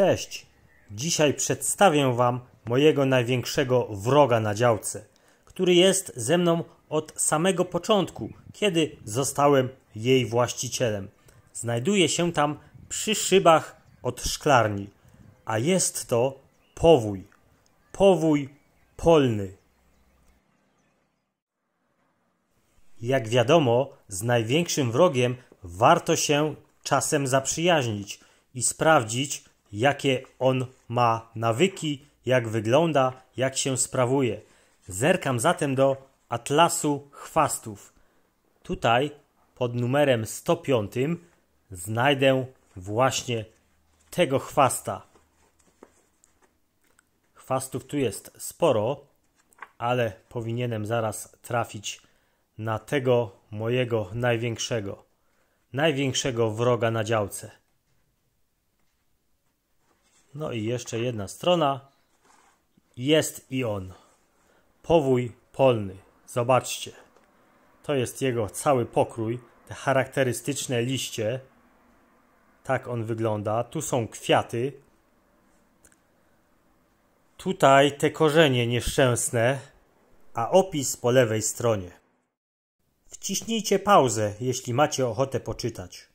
Cześć! Dzisiaj przedstawię Wam mojego największego wroga na działce, który jest ze mną od samego początku, kiedy zostałem jej właścicielem. Znajduje się tam przy szybach od szklarni, a jest to powój. Powój polny. Jak wiadomo, z największym wrogiem warto się czasem zaprzyjaźnić i sprawdzić, jakie on ma nawyki, jak wygląda, jak się sprawuje. Zerkam zatem do atlasu chwastów. Tutaj pod numerem 105 znajdę właśnie tego chwasta. Chwastów tu jest sporo, ale powinienem zaraz trafić na tego mojego największego wroga na działce. No i jeszcze jedna strona. Jest i on. Powój polny. Zobaczcie. To jest jego cały pokrój. Te charakterystyczne liście. Tak on wygląda. Tu są kwiaty. Tutaj te korzenie nieszczęsne. A opis po lewej stronie. Wciśnijcie pauzę, jeśli macie ochotę poczytać.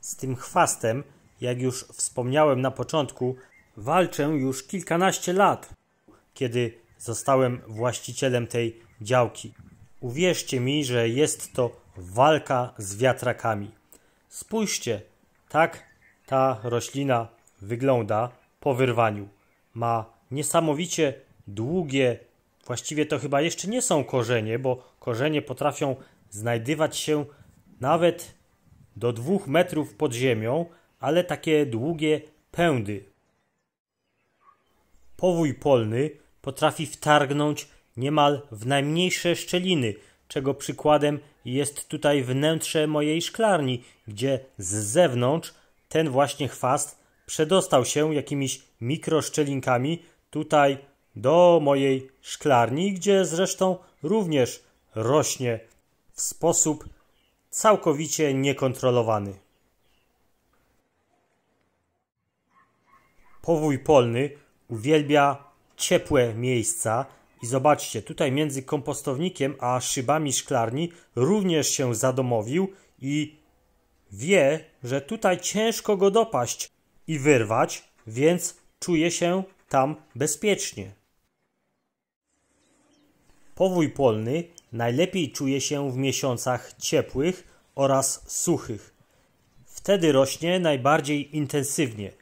Z tym chwastem, jak już wspomniałem na początku, walczę już kilkanaście lat, kiedy zostałem właścicielem tej działki. Uwierzcie mi, że jest to walka z wiatrakami. Spójrzcie, tak ta roślina wygląda po wyrwaniu. Ma niesamowicie długie, właściwie to chyba jeszcze nie są korzenie, bo korzenie potrafią znajdywać się nawet do 2 metrów pod ziemią, ale takie długie pędy. Powój polny potrafi wtargnąć niemal w najmniejsze szczeliny, czego przykładem jest tutaj wnętrze mojej szklarni, gdzie z zewnątrz ten właśnie chwast przedostał się jakimiś mikroszczelinkami tutaj do mojej szklarni, gdzie zresztą również rośnie w sposób całkowicie niekontrolowany. Powój polny uwielbia ciepłe miejsca i zobaczcie, tutaj między kompostownikiem a szybami szklarni również się zadomowił i wie, że tutaj ciężko go dopaść i wyrwać, więc czuje się tam bezpiecznie. Powój polny najlepiej czuje się w miesiącach ciepłych oraz suchych. Wtedy rośnie najbardziej intensywnie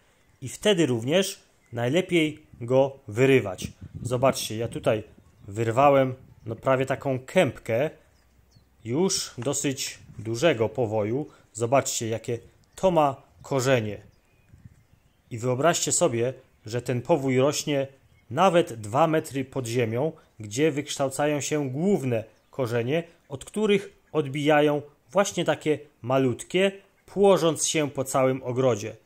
i wtedy również najlepiej go wyrywać. Zobaczcie, ja tutaj wyrwałem prawie taką kępkę już dosyć dużego powoju. Zobaczcie, jakie to ma korzenie. I wyobraźcie sobie, że ten powój rośnie nawet 2 metry pod ziemią, gdzie wykształcają się główne korzenie, od których odbijają właśnie takie malutkie, płożąc się po całym ogrodzie.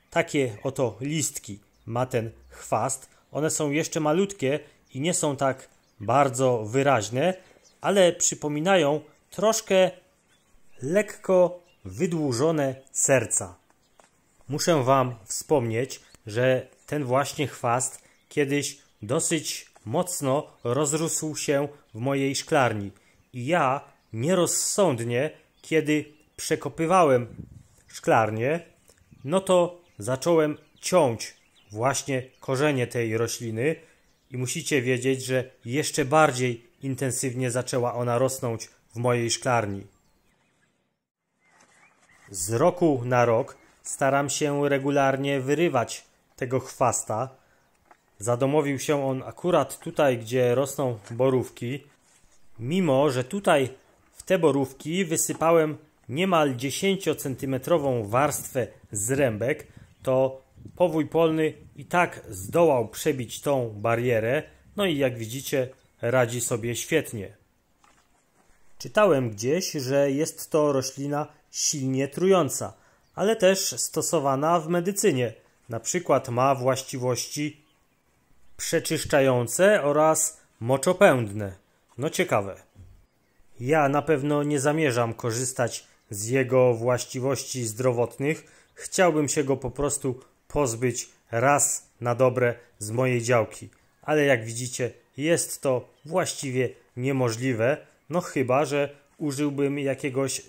Takie oto listki ma ten chwast. One są jeszcze malutkie i nie są tak bardzo wyraźne, ale przypominają troszkę lekko wydłużone serca. Muszę Wam wspomnieć, że ten właśnie chwast kiedyś dosyć mocno rozrósł się w mojej szklarni. I ja nierozsądnie, kiedy przekopywałem szklarnię, no to zacząłem ciąć właśnie korzenie tej rośliny i musicie wiedzieć, że jeszcze bardziej intensywnie zaczęła ona rosnąć w mojej szklarni. Z roku na rok staram się regularnie wyrywać tego chwasta. Zadomowił się on akurat tutaj, gdzie rosną borówki. Mimo że tutaj w te borówki wysypałem niemal 10-centymetrową warstwę zrębek, to powój polny i tak zdołał przebić tą barierę. No i jak widzicie, radzi sobie świetnie. Czytałem gdzieś, że jest to roślina silnie trująca, ale też stosowana w medycynie. Na przykład ma właściwości przeczyszczające oraz moczopędne. No ciekawe. Ja na pewno nie zamierzam korzystać z jego właściwości zdrowotnych, chciałbym się go po prostu pozbyć raz na dobre z mojej działki. Ale jak widzicie, jest to właściwie niemożliwe, no chyba że użyłbym jakiegoś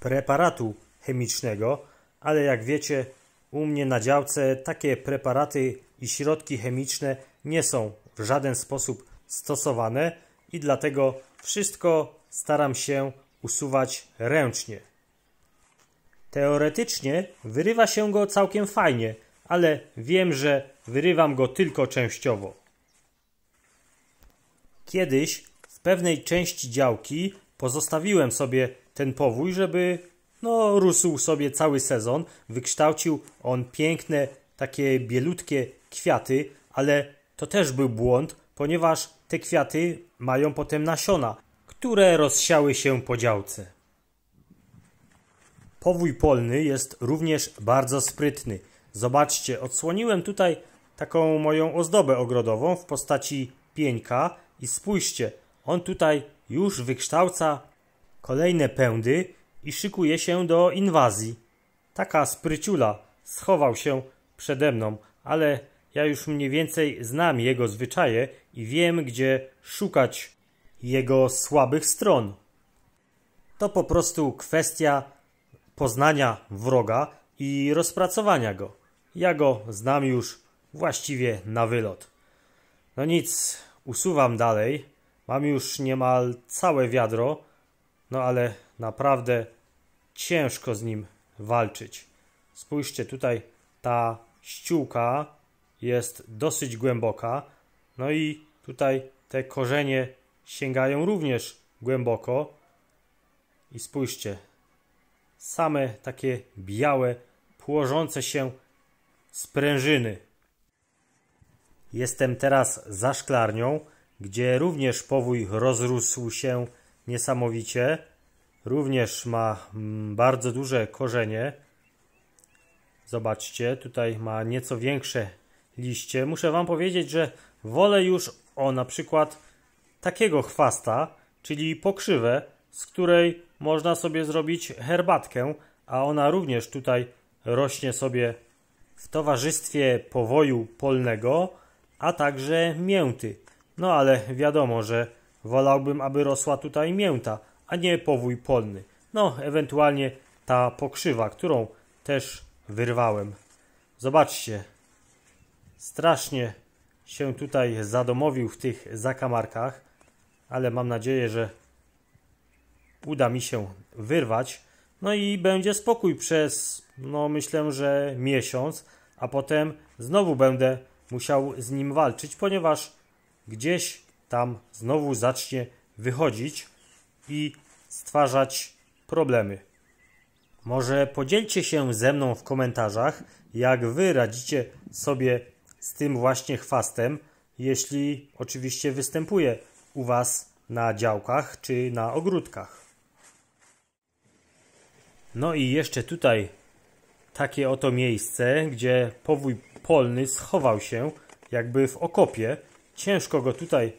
preparatu chemicznego, ale jak wiecie, u mnie na działce takie preparaty i środki chemiczne nie są w żaden sposób stosowane i dlatego wszystko staram się usuwać ręcznie. Teoretycznie wyrywa się go całkiem fajnie, ale wiem, że wyrywam go tylko częściowo. Kiedyś w pewnej części działki pozostawiłem sobie ten powój, żeby rósł sobie cały sezon. Wykształcił on piękne, takie bielutkie kwiaty, ale to też był błąd, ponieważ te kwiaty mają potem nasiona, które rozsiały się po działce. Powój polny jest również bardzo sprytny. Zobaczcie, odsłoniłem tutaj taką moją ozdobę ogrodową w postaci pieńka i spójrzcie, on tutaj już wykształca kolejne pędy i szykuje się do inwazji. Taka spryciula schował się przede mną, ale ja już mniej więcej znam jego zwyczaje i wiem, gdzie szukać jego słabych stron. To po prostu kwestia poznania wroga i rozpracowania go. Ja go znam już właściwie na wylot. No nic, usuwam dalej. Mam już niemal całe wiadro, no ale naprawdę ciężko z nim walczyć. Spójrzcie, tutaj ta ściółka jest dosyć głęboka, no i tutaj te korzenie sięgają również głęboko. I spójrzcie, same takie białe, płożące się sprężyny. Jestem teraz za szklarnią, gdzie również powój rozrósł się niesamowicie. Również ma bardzo duże korzenie. Zobaczcie, tutaj ma nieco większe liście. Muszę wam powiedzieć, że wolę już na przykład takiego chwasta, czyli pokrzywę, z której można sobie zrobić herbatkę, a ona również tutaj rośnie sobie w towarzystwie powoju polnego, a także mięty. No ale wiadomo, że wolałbym, aby rosła tutaj mięta, a nie powój polny. No, ewentualnie ta pokrzywa, którą też wyrwałem. Zobaczcie, strasznie się tutaj zadomowił w tych zakamarkach, ale mam nadzieję, że uda mi się wyrwać. No i będzie spokój przez, myślę, że miesiąc, a potem znowu będę musiał z nim walczyć, ponieważ gdzieś tam znowu zacznie wychodzić i stwarzać problemy. Może podzielcie się ze mną w komentarzach, jak wy radzicie sobie z tym właśnie chwastem, jeśli oczywiście występuje u was na działkach czy na ogródkach. No i jeszcze tutaj takie oto miejsce, gdzie powój polny schował się jakby w okopie. Ciężko go tutaj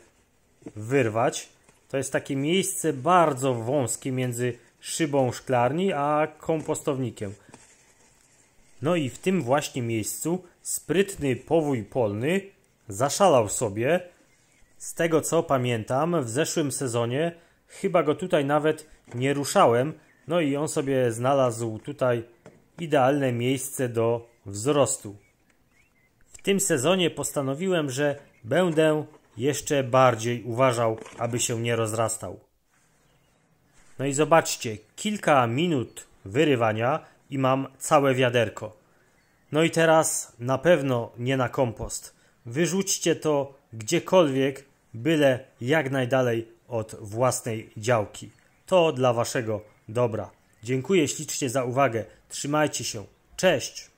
wyrwać. To jest takie miejsce bardzo wąskie między szybą szklarni a kompostownikiem. No i w tym właśnie miejscu sprytny powój polny zaszalał sobie. Z tego co pamiętam, w zeszłym sezonie chyba go tutaj nawet nie ruszałem. No i on sobie znalazł tutaj idealne miejsce do wzrostu. W tym sezonie postanowiłem, że będę jeszcze bardziej uważał, aby się nie rozrastał. No i zobaczcie, kilka minut wyrywania i mam całe wiaderko. No i teraz na pewno nie na kompost. Wyrzućcie to gdziekolwiek, byle jak najdalej od własnej działki. To dla waszego dobra. Dziękuję ślicznie za uwagę. Trzymajcie się. Cześć!